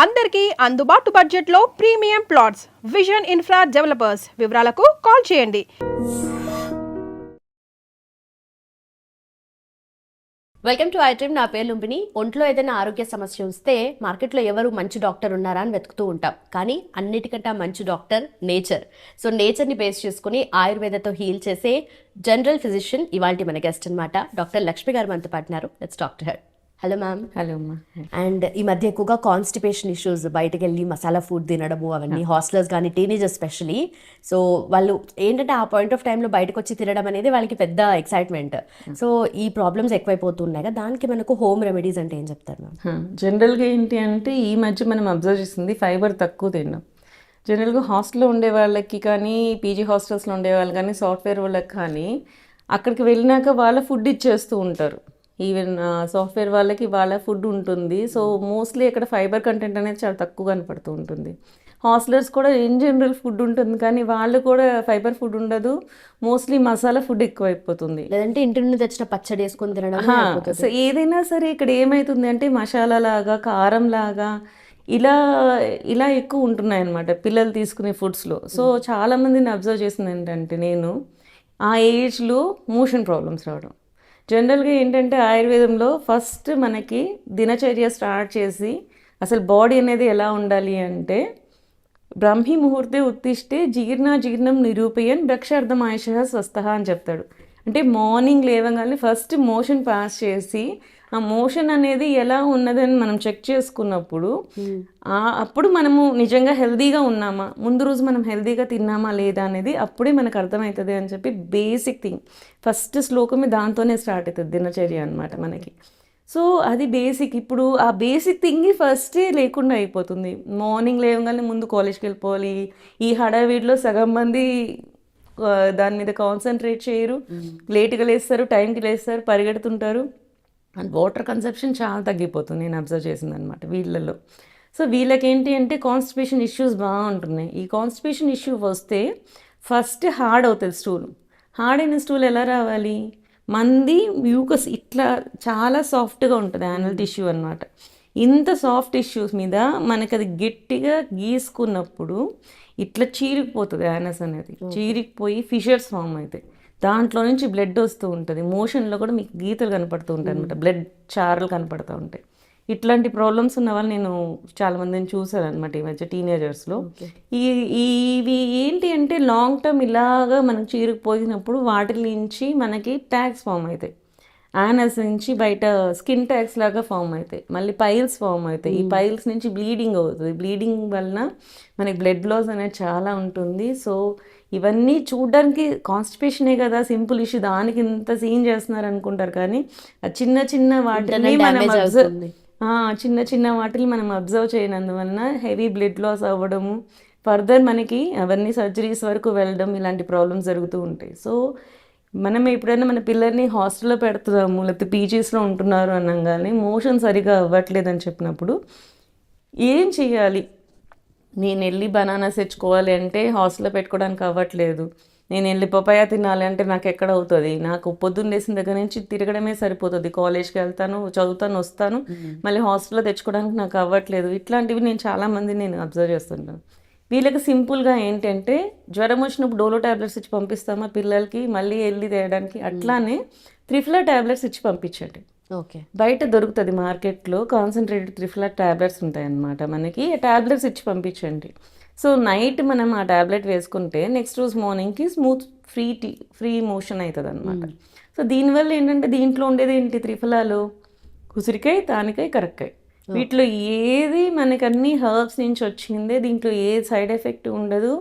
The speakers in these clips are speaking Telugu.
అందరికీ అందుబాటు బడ్జెట్లో premium plots vision infra developers. వివరాలకు కాల్ చేయండి. Welcome to iDream. నా పేరు లుంబిని. ఒంట్లో ఏదైనా ఆరోగ్య సమస్య వస్తే మార్కెట్లో ఎవరు మంచి డాక్టర్ ఉన్నారా అని వెతుకుతూ ఉంటాం. కానీ అన్నిటికంటే మంచి డాక్టర్ నేచర్. సో నేచర్ని బేస్ చేసుకుని ఆయుర్వేదతో హీల్ చేసే జనరల్ ఫిజిషియన్ ఇవాళ మన గెస్ట్ అనమాట. డాక్టర్ లక్ష్మి గారు మనతో పాటున్నారు. Let's talk to her. Hello ma'am. Hello అమ్మా. అండ్ ఈ మధ్య ఎక్కువగా కాన్స్టిపేషన్ ఇష్యూస్, బయటకు వెళ్ళి మసాలా ఫుడ్ తినడము అవన్నీ హాస్టలర్స్ కానీ టీనేజర్స్ స్పెషలీ. సో వాళ్ళు ఏంటంటే ఆ పాయింట్ ఆఫ్ టైంలో బయటకు వచ్చి తినడం అనేది వాళ్ళకి పెద్ద ఎక్సైట్మెంట్. సో ఈ ప్రాబ్లమ్స్ ఎక్కువైపోతున్నాయి కదా, దానికి మనకు హోమ్ రెమెడీస్ అంటే ఏం చెప్తారు మ్యామ్? జనరల్గా ఏంటి అంటే ఈ మధ్య మనం అబ్జర్వ్ చేస్తుంది ఫైబర్ తక్కువ తినడం. జనరల్గా హాస్టల్లో ఉండే వాళ్ళకి కానీ, పీజీ హాస్టల్స్లో ఉండే వాళ్ళు కానీ, సాఫ్ట్వేర్ వాళ్ళకి కానీ అక్కడికి వెళ్ళినాక వాళ్ళ ఫుడ్ ఇచ్చేస్తూ ఉంటారు. ఈవెన్ సాఫ్ట్వేర్ వాళ్ళకి వాళ్ళ ఫుడ్ ఉంటుంది. సో మోస్ట్లీ ఇక్కడ ఫైబర్ కంటెంట్ అనేది చాలా తక్కువ కనపడుతూ ఉంటుంది. హాస్టలర్స్ కూడా ఇన్ జనరల్ ఫుడ్ ఉంటుంది కానీ వాళ్ళు కూడా ఫైబర్ ఫుడ్ ఉండదు. మోస్ట్లీ మసాలా ఫుడ్ ఎక్కువైపోతుంది. లేదంటే ఇంటి నుండి తెచ్చిన పచ్చడి వేసుకొని తినడం. సో ఏదైనా సరే ఇక్కడ ఏమవుతుంది అంటే మసాలా లాగా, కారం లాగా ఇలా ఇలా ఎక్కువ ఉంటున్నాయి అన్నమాట పిల్లలు తీసుకునే ఫుడ్స్లో. సో చాలామందిని అబ్జర్వ్ చేసింది ఏంటంటే నేను ఆ ఏజ్లో మోషన్ ప్రాబ్లమ్స్ రావడం. జనరల్గా ఏంటంటే ఆయుర్వేదంలో ఫస్ట్ మనకి దినచర్య స్టార్ట్ చేసి అసలు బాడీ అనేది ఎలా ఉండాలి అంటే బ్రహ్మీ ముహూర్తే ఉత్తిష్టే జీర్ణం నిరూపయన్ రక్షార్థం ఆయుష స్వస్థ అని చెప్తాడు. అంటే మార్నింగ్ లేవగానే ఫస్ట్ మోషన్ పాస్ చేసి ఆ మోషన్ అనేది ఎలా ఉన్నదని మనం చెక్ చేసుకున్నప్పుడు అప్పుడు మనము నిజంగా హెల్దీగా ఉన్నామా, ముందు రోజు మనం హెల్దీగా తిన్నామా లేదా అనేది అప్పుడే మనకు అర్థమవుతుంది అని చెప్పి బేసిక్ థింగ్ ఫస్ట్ శ్లోకమే దాంతోనే స్టార్ట్ అవుతుంది దినచర్య అనమాట మనకి. సో అది బేసిక్. ఇప్పుడు ఆ బేసిక్ థింగ్ ఫస్టే లేకుండా అయిపోతుంది. మార్నింగ్ లేవగానే ముందు కాలేజ్కి వెళ్ళిపోవాలి. ఈ హడావిడిలో సగం మంది దాని మీద కాన్సన్ట్రేట్ చేయరు, లేట్గా లేస్తారు, టైంకి లేస్తారు, పరిగెడుతుంటారు. అండ్ వాటర్ కన్సంప్షన్ చాలా తగ్గిపోతుంది నేను అబ్జర్వ్ చేసింది అనమాట వీళ్ళల్లో. సో వీళ్ళకేంటి అంటే కాన్స్టిపేషన్ ఇష్యూస్ బాగుంటున్నాయి. ఈ కాన్స్టిపేషన్ ఇష్యూ వస్తే ఫస్ట్ హార్డ్ అవుతుంది స్టూల్. హార్డ్ అయిన స్టూల్ ఎలా రావాలి? మంది మ్యూకస్ ఇట్లా చాలా సాఫ్ట్గా ఉంటుంది యానల్ టిష్యూ అనమాట. ఇంత సాఫ్ట్ టిష్యూస్ మీద మనకి అది గట్టిగా గీసుకున్నప్పుడు ఇట్లా చీరికిపోతుంది యానస్ అనేది. చీరికిపోయి ఫిషర్స్ ఫామ్ అవుతాయి. దాంట్లో నుంచి బ్లడ్ వస్తూ ఉంటుంది. మోషన్లో కూడా మీకు గీతలు కనపడుతూ ఉంటాయి అనమాట, బ్లడ్ చారలు కనపడుతూ ఉంటాయి. ఇట్లాంటి ప్రాబ్లమ్స్ ఉన్న వాళ్ళు నేను చాలామందిని చూసాను అనమాట ఈ మధ్య టీనేజర్స్లో. ఇవి ఏంటి అంటే లాంగ్ టర్మ్ ఇలాగా మనం చీరుకుపోయినప్పుడు వాటి నుంచి మనకి ట్యాగ్స్ ఫామ్ అవుతాయి. యానస్ నుంచి బయట స్కిన్ ట్యాగ్స్ లాగా ఫామ్ అవుతాయి. మళ్ళీ పైల్స్ ఫామ్ అవుతాయి. ఈ పైల్స్ నుంచి బ్లీడింగ్ అవుతుంది. బ్లీడింగ్ వలన మనకి బ్లడ్ లాస్ అనేది చాలా ఉంటుంది. సో ఇవన్నీ చూడడానికి కాన్స్టిపేషనే కదా, సింపుల్ ఇష్యూ, దానికి ఇంత సీన్ చేస్తున్నారు అనుకుంటారు. కానీ ఆ చిన్న చిన్న వాటిని మనం అబ్జర్వ్ చేయనందువలన హెవీ బ్లడ్ లాస్ అవ్వడము, ఫర్దర్ మనకి అవన్నీ సర్జరీస్ వరకు వెళ్ళడం, ఇలాంటి ప్రాబ్లమ్స్ జరుగుతూ ఉంటాయి. సో మనం ఎప్పుడైనా మన పిల్లల్ని హాస్టల్లో పెడుతున్నాము లేకపోతే పీజీస్లో ఉంటున్నారు అనగానే మోషన్ సరిగా అవ్వట్లేదు అని చెప్పినప్పుడు ఏం చేయాలి? నేను వెళ్ళి బనానాస్ తెచ్చుకోవాలి అంటే హాస్టల్లో పెట్టుకోవడానికి అవ్వట్లేదు. నేను వెళ్ళి పపాయ తినాలి అంటే నాకు ఎక్కడ అవుతుంది? నాకు పొద్దున్న లేసిన దగ్గర నుంచి తిరగడమే సరిపోతుంది. కాలేజ్కి వెళ్తాను, చదువుతాను, వస్తాను, మళ్ళీ హాస్టల్లో తెచ్చుకోవడానికి నాకు అవ్వట్లేదు. ఇట్లాంటివి నేను చాలామంది అబ్జర్వ్ చేస్తుంటాను. వీళ్ళకి సింపుల్గా ఏంటంటే జ్వరం వచ్చినప్పుడు డోలో ట్యాబ్లెట్స్ ఇచ్చి పంపిస్తామా పిల్లలకి మళ్ళీ వెళ్ళి తేయడానికి? అట్లానే త్రిఫ్లా ట్యాబ్లెట్స్ ఇచ్చి పంపించండి. ఓకే, బయట దొరుకుతుంది మార్కెట్లో కాన్సన్ట్రేటెడ్ త్రిఫ్లా ట్యాబ్లెట్స్ ఉంటాయన్నమాట. మనకి ట్యాబ్లెట్స్ ఇచ్చి పంపించండి. సో నైట్ మనం ఆ ట్యాబ్లెట్ వేసుకుంటే నెక్స్ట్ రోజు మార్నింగ్కి స్మూత్ ఫ్రీ మోషన్ అవుతుంది అనమాట. సో దీనివల్ల ఏంటంటే దీంట్లో ఉండేది ఏంటి? త్రిఫలాలో ఉసిరికాయ, తానికాయ, కరక్కాయ, వీటిలో ఏది మనకి అన్ని హర్బ్స్ నుంచి వచ్చిందే. దీంట్లో ఏ సైడ్ ఎఫెక్ట్ ఉండదు.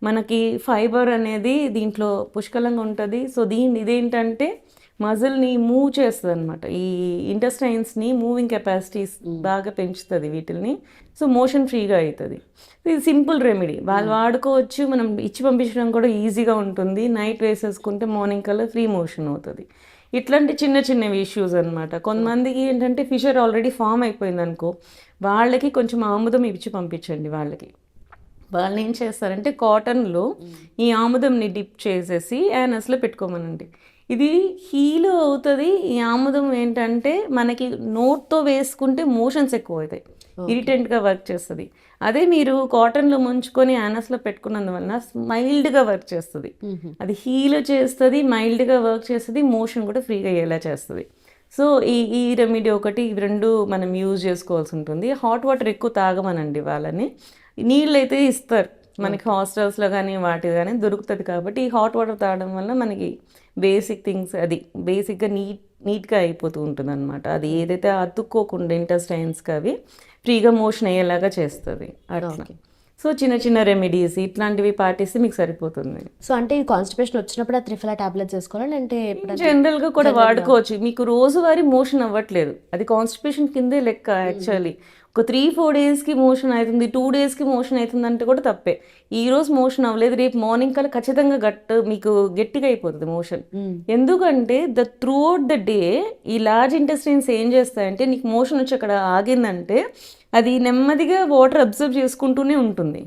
మనకి ఫైబర్ అనేది దీంట్లో పుష్కలంగా ఉంటుంది. సో ఇదేంటంటే మజిల్ని మూవ్ చేస్తుంది అనమాట. ఈ ఇంటెస్టైన్స్ని మూవింగ్ కెపాసిటీస్ బాగా పెంచుతుంది వీటిని. సో మోషన్ ఫ్రీగా అవుతుంది. ఇది సింపుల్ రెమెడీ, వాళ్ళు వాడుకోవచ్చు. మనం ఇచ్చి పంపించడం కూడా ఈజీగా ఉంటుంది. నైట్ వేసేసుకుంటే మార్నింగ్ కల్లా ఫ్రీ మోషన్ అవుతుంది. ఇట్లాంటి చిన్న చిన్నవి ఇష్యూస్ అనమాట. కొంతమందికి ఏంటంటే ఫిషర్ ఆల్రెడీ ఫామ్ అయిపోయింది అనుకో, వాళ్ళకి కొంచెం ఆముదం ఇచ్చి పంపించండి. వాళ్ళు ఏం చేస్తారంటే కాటన్లో ఈ ఆముదంని డిప్ చేసేసి యానస్లో పెట్టుకోమనండి. ఇది హీల్ అవుతుంది. ఈ ఆముదం ఏంటంటే మనకి నోట్తో వేసుకుంటే మోషన్స్ ఎక్కువ అవుతాయి. ఇరిటెంట్గా వర్క్ చేస్తుంది. అదే మీరు కాటన్లో ముంచుకొని యానస్లో పెట్టుకున్నందువలన మైల్డ్గా వర్క్ చేస్తుంది. అది హీల్ చేస్తుంది, మైల్డ్గా వర్క్ చేస్తుంది, మోషన్ కూడా ఫ్రీగా అయ్యేలా చేస్తుంది. సో ఈ రెమెడీ ఒకటి, ఇవి రెండు మనం యూజ్ చేసుకోవాల్సి ఉంటుంది. హాట్ వాటర్ ఎక్కువ తాగమనండి వాళ్ళని. నీళ్ళు అయితే ఇస్తారు మనకి హాస్టల్స్లో కానీ వాటి కానీ దొరుకుతుంది. కాబట్టి ఈ హాట్ వాటర్ తాగడం వల్ల మనకి బేసిక్ థింగ్స్ అది బేసిక్గా నీట్గా అయిపోతూ ఉంటుంది అనమాట. అది ఏదైతే అతుక్కోకుండా ఇంటెస్టైన్స్కి అవి ఫ్రీగా మోషన్ అయ్యేలాగా చేస్తుంది అట్లా. సో చిన్న చిన్న రెమెడీస్ ఇట్లాంటివి పాటిస్తే మీకు సరిపోతుంది. సో అంటే ఈ కాన్స్టిపేషన్ వచ్చినప్పుడు ఆ త్రిఫలా టాబ్లెట్స్ వేసుకోవాలి అంటే జనరల్గా కూడా వాడుకోవచ్చు. మీకు రోజువారీ మోషన్ అవ్వట్లేదు, అది కాన్స్టిపేషన్ కిందే లెక్క. యాక్చువల్లీ ఒక 3-4 డేస్కి మోషన్ అవుతుంది, 2 డేస్కి మోషన్ అవుతుంది అంటే కూడా తప్పే. ఈ రోజు మోషన్ అవ్వలేదు, రేపు మార్నింగ్ కల్లా ఖచ్చితంగా మీకు గట్టిగా అయిపోతుంది మోషన్. ఎందుకంటే త్రూ అవుట్ ద డే ఈ లార్జ్ ఇంటెస్టైన్స్ ఏం చేస్తాయంటే నీకు మోషన్ వచ్చి అక్కడ ఆగిందంటే అది నెమ్మదిగా వాటర్ అబ్జర్వ్ చేసుకుంటూనే ఉంటుంది.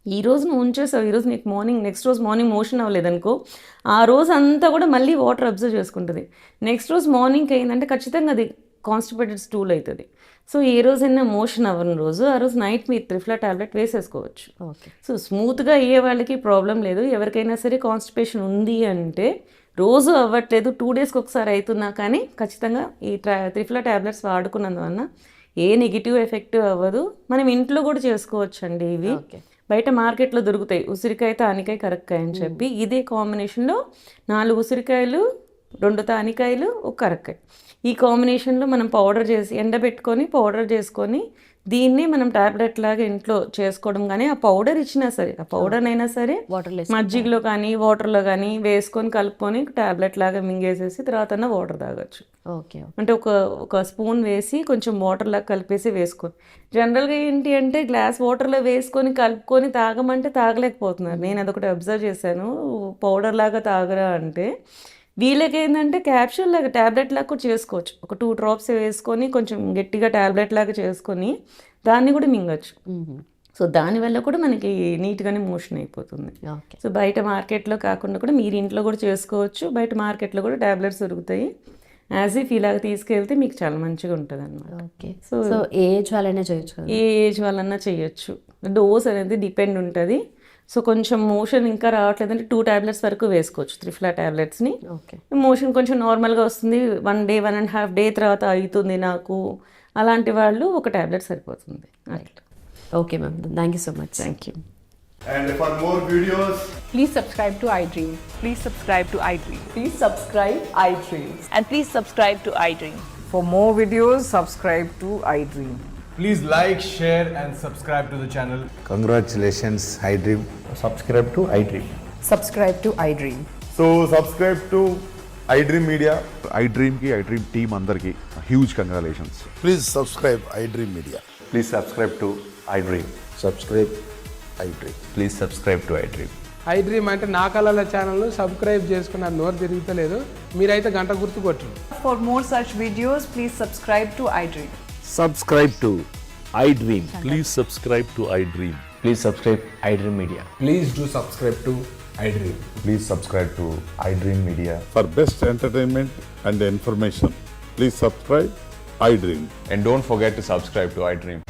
ఈ రోజు నువ్వు ఉంచేసావు, ఈరోజు నీకు నెక్స్ట్ రోజు మార్నింగ్ మోషన్ అవ్వలేదనుకో, ఆ రోజు అంతా కూడా మళ్ళీ వాటర్ అబ్జర్వ్ చేసుకుంటుంది. నెక్స్ట్ రోజు మార్నింగ్కి అయిందంటే ఖచ్చితంగా అది కాన్స్టిపేటెడ్ స్టూల్ అవుతుంది. సో ఏ రోజైనా మోషన్ అవ్వని రోజు ఆ రోజు నైట్ మీరు త్రిఫలా టాబ్లెట్ వేసేసుకోవచ్చు. సో స్మూత్గా అయ్యే వాళ్ళకి ప్రాబ్లం లేదు. ఎవరికైనా సరే కాన్స్టిపేషన్ ఉంది అంటే రోజు అవ్వట్లేదు, 2 డేస్కి ఒకసారి అవుతున్నా కానీ ఖచ్చితంగా ఈ త్రిఫలా టాబ్లెట్స్ వాడుకున్నందువల్ల ఏ నెగిటివ్ ఎఫెక్ట్ అవ్వదు. మనం ఇంట్లో కూడా చేసుకోవచ్చు అండి. ఇవి బయట మార్కెట్లో దొరుకుతాయి, ఉసిరికాయ తానికాయ కరక్కాయ అని చెప్పి. ఇదే కాంబినేషన్లో 4 ఉసిరికాయలు, 2 తానికాయలు, 1 కరక్కాయ, ఈ కాంబినేషన్లో మనం పౌడర్ చేసి ఎండబెట్టుకొని పౌడర్ చేసుకొని దీన్ని మనం టాబ్లెట్ లాగా ఇంట్లో చేసుకోవడం. కానీ ఆ పౌడర్ ఇచ్చినా సరే, ఆ పౌడర్ అయినా సరే మజ్జిగలో కానీ వాటర్లో కానీ వేసుకొని కలుపుకొని టాబ్లెట్ లాగా మింగేసేసి తర్వాత వాటర్ తాగొచ్చు. అంటే ఒక స్పూన్ వేసి కొంచెం వాటర్ లాగా కలిపేసి వేసుకొని. జనరల్గా ఏంటి అంటే గ్లాస్ వాటర్లో వేసుకొని కలుపుకొని తాగమంటే తాగలేకపోతున్నారు. నేను అదొకటి అబ్జర్వ్ చేశాను. పౌడర్ లాగా తాగరా అంటే వీళ్ళకి ఏంటంటే క్యాప్సూల్ లాగా ట్యాబ్లెట్ లాగా కూడా చేసుకోవచ్చు. ఒక 2 డ్రాప్స్ వేసుకొని కొంచెం గట్టిగా ట్యాబ్లెట్ లాగా చేసుకొని దాన్ని కూడా మింగచ్చు. సో దానివల్ల కూడా మనకి నీట్గానే మోషన్ అయిపోతుంది. సో బయట మార్కెట్లో కాకుండా కూడా మీరు ఇంట్లో కూడా చేసుకోవచ్చు. బయట మార్కెట్లో కూడా ట్యాబ్లెట్స్ దొరుకుతాయి. యాజ్ ఇఫ్ ఇలాగ తీసుకెళ్తే మీకు చాలా మంచిగా ఉంటుంది అన్నమాట. సో ఏ ఏజ్ వాళ్ళైనా చేయొచ్చు, ఏ ఏజ్ వాళ్ళన్నా చేయొచ్చు. డోస్ అనేది డిపెండ్ ఉంటుంది. సో కొంచెం మోషన్ ఇంకా రావట్లేదంటే 2 టాబ్లెట్స్ వరకు వేసుకోవచ్చు త్రిఫలా టాబ్లెట్స్ని. మోషన్ కొంచెం నార్మల్గా వస్తుంది, 1 డే 1.5 డే తర్వాత అవుతుంది నాకు, అలాంటి వాళ్ళు 1 టాబ్లెట్ సరిపోతుంది. Okay ma'am, thank you so much. Thank you. And for more videos, Please subscribe to iDream. Please subscribe to iDream. Please subscribe iDream. And please subscribe to iDream. For more videos, subscribe to iDream. please like, share and subscribe to the channel. Congratulations, iDream. Subscribe to iDream. Subscribe to iDream. So subscribe to iDream Media. iDream ki iDream team andarki huge congratulations. Please subscribe iDream Media. Please subscribe to iDream. Subscribe iDream. Please subscribe to iDream. iDream అంటే నా కళల ఛానల్ను సబ్స్క్రైబ్ చేసుకున్న నోరు తిరుగుతలేదు, మీరైతే గంట గుర్తు కొట్టండి. For more such videos, please subscribe to iDream. Subscribe to iDream. Please subscribe to iDream. Please subscribe iDream Media. Please do subscribe to iDream. Please subscribe to iDream Media. For best entertainment and information, please subscribe iDream. And don't forget to subscribe to iDream.